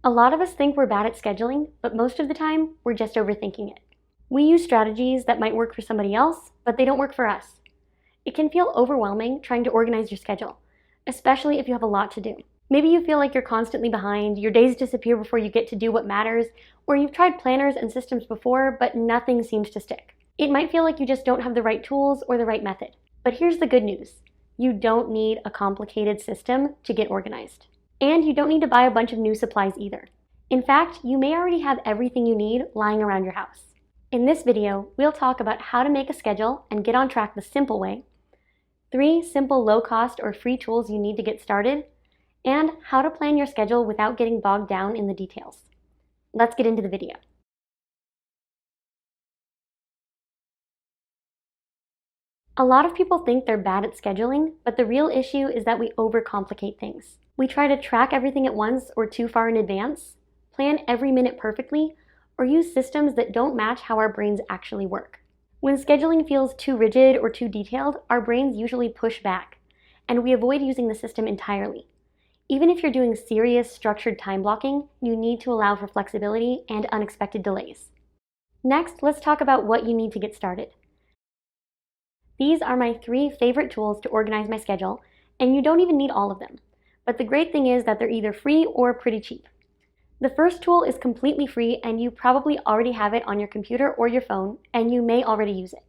A lot of us think we're bad at scheduling, but most of the time, we're just overthinking it. We use strategies that might work for somebody else, but they don't work for us. It can feel overwhelming trying to organize your schedule, especially if you have a lot to do. Maybe you feel like you're constantly behind, your days disappear before you get to do what matters, or you've tried planners and systems before, but nothing seems to stick. It might feel like you just don't have the right tools or the right method. But here's the good news. You don't need a complicated system to get organized. And you don't need to buy a bunch of new supplies either. In fact, you may already have everything you need lying around your house. In this video, we'll talk about how to make a schedule and get on track the simple way, 3 simple low-cost or free tools you need to get started, and how to plan your schedule without getting bogged down in the details. Let's get into the video. A lot of people think they're bad at scheduling, but the real issue is that we overcomplicate things. We try to track everything at once or too far in advance, plan every minute perfectly, or use systems that don't match how our brains actually work. When scheduling feels too rigid or too detailed, our brains usually push back, and we avoid using the system entirely. Even if you're doing serious, structured time blocking, you need to allow for flexibility and unexpected delays. Next, let's talk about what you need to get started. These are my 3 favorite tools to organize my schedule, and you don't even need all of them. But the great thing is that they're either free or pretty cheap. The first tool is completely free, and you probably already have it on your computer or your phone, and you may already use it.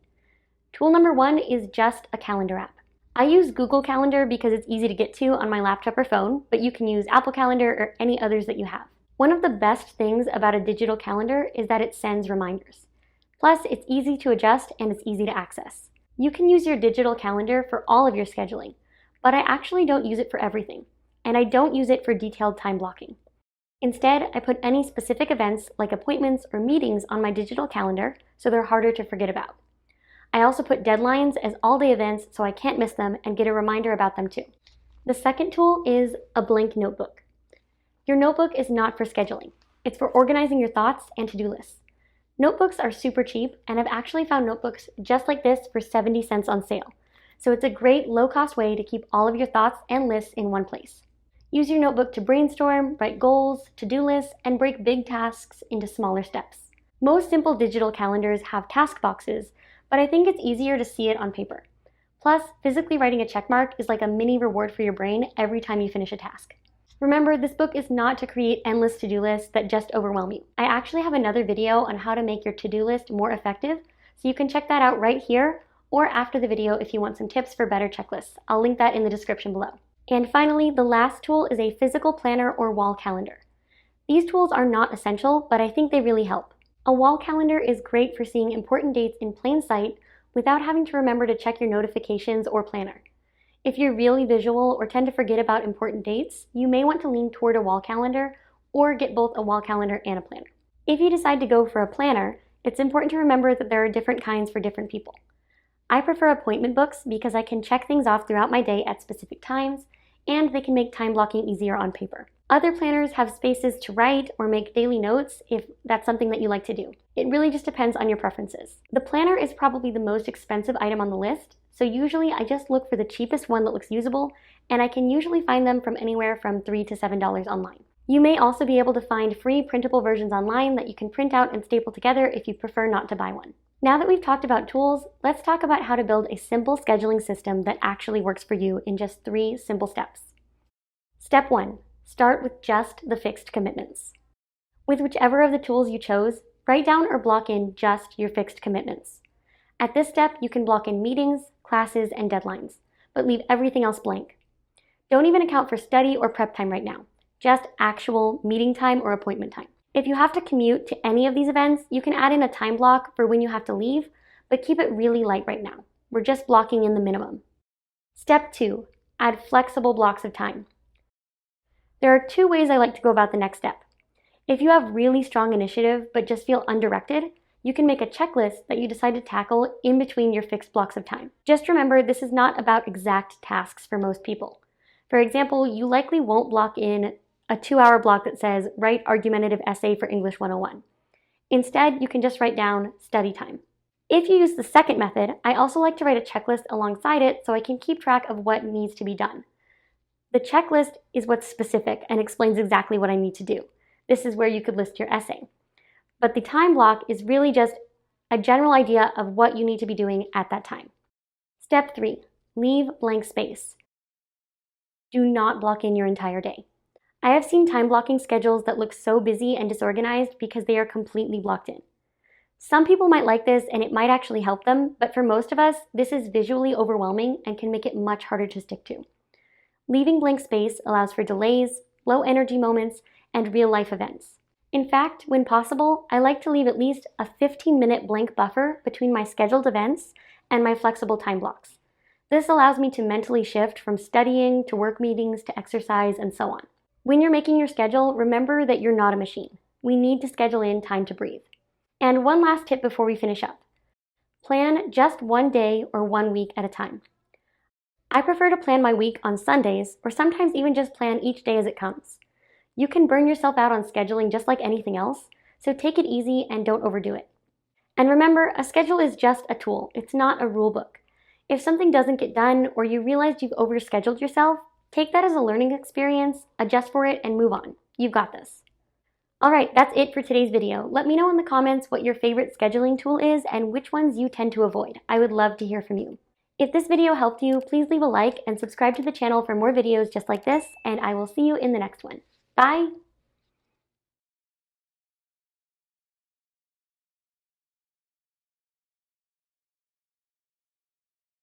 Tool number 1 is just a calendar app. I use Google Calendar because it's easy to get to on my laptop or phone, but you can use Apple Calendar or any others that you have. One of the best things about a digital calendar is that it sends reminders. Plus, it's easy to adjust and it's easy to access. You can use your digital calendar for all of your scheduling, but I actually don't use it for everything, and I don't use it for detailed time blocking. Instead, I put any specific events like appointments or meetings on my digital calendar so they're harder to forget about. I also put deadlines as all-day events so I can't miss them and get a reminder about them too. The second tool is a blank notebook. Your notebook is not for scheduling. It's for organizing your thoughts and to-do lists. Notebooks are super cheap, and I've actually found notebooks just like this for 70 cents on sale. So it's a great low-cost way to keep all of your thoughts and lists in one place. Use your notebook to brainstorm, write goals, to-do lists, and break big tasks into smaller steps. Most simple digital calendars have task boxes, but I think it's easier to see it on paper. Plus, physically writing a check mark is like a mini reward for your brain every time you finish a task. Remember, this book is not to create endless to-do lists that just overwhelm you. I actually have another video on how to make your to-do list more effective, so you can check that out right here or after the video if you want some tips for better checklists. I'll link that in the description below. And finally, the last tool is a physical planner or wall calendar. These tools are not essential, but I think they really help. A wall calendar is great for seeing important dates in plain sight without having to remember to check your notifications or planner. If you're really visual or tend to forget about important dates, you may want to lean toward a wall calendar or get both a wall calendar and a planner. If you decide to go for a planner, it's important to remember that there are different kinds for different people. I prefer appointment books because I can check things off throughout my day at specific times, and they can make time blocking easier on paper. Other planners have spaces to write or make daily notes if that's something that you like to do. It really just depends on your preferences. The planner is probably the most expensive item on the list, so usually I just look for the cheapest one that looks usable, and I can usually find them from anywhere from $3 to $7 online. You may also be able to find free printable versions online that you can print out and staple together if you prefer not to buy one. Now that we've talked about tools, let's talk about how to build a simple scheduling system that actually works for you in just 3 simple steps. Step 1. Start with just the fixed commitments. With whichever of the tools you chose, write down or block in just your fixed commitments. At this step, you can block in meetings, classes, and deadlines, but leave everything else blank. Don't even account for study or prep time right now, just actual meeting time or appointment time. If you have to commute to any of these events, you can add in a time block for when you have to leave, but keep it really light right now. We're just blocking in the minimum. Step 2. Add flexible blocks of time. There are 2 ways I like to go about the next step. If you have really strong initiative but just feel undirected, you can make a checklist that you decide to tackle in between your fixed blocks of time. Just remember, this is not about exact tasks for most people. For example, you likely won't block in a 2-hour block that says, write argumentative essay for English 101. Instead, you can just write down study time. If you use the second method, I also like to write a checklist alongside it so I can keep track of what needs to be done. The checklist is what's specific and explains exactly what I need to do. This is where you could list your essay. But the time block is really just a general idea of what you need to be doing at that time. Step 3, leave blank space. Do not block in your entire day. I have seen time blocking schedules that look so busy and disorganized because they are completely blocked in. Some people might like this and it might actually help them, but for most of us, this is visually overwhelming and can make it much harder to stick to. Leaving blank space allows for delays, low energy moments, and real life events. In fact, when possible, I like to leave at least a 15-minute blank buffer between my scheduled events and my flexible time blocks. This allows me to mentally shift from studying to work meetings to exercise and so on. When you're making your schedule, remember that you're not a machine. We need to schedule in time to breathe. And one last tip before we finish up. Plan just one day or 1 week at a time. I prefer to plan my week on Sundays, or sometimes even just plan each day as it comes. You can burn yourself out on scheduling just like anything else, so take it easy and don't overdo it. And remember, a schedule is just a tool. It's not a rule book. If something doesn't get done or you realize you've overscheduled yourself, take that as a learning experience, adjust for it, and move on. You've got this. Alright, that's it for today's video. Let me know in the comments what your favorite scheduling tool is and which ones you tend to avoid. I would love to hear from you. If this video helped you, please leave a like and subscribe to the channel for more videos just like this, and I will see you in the next one. Bye!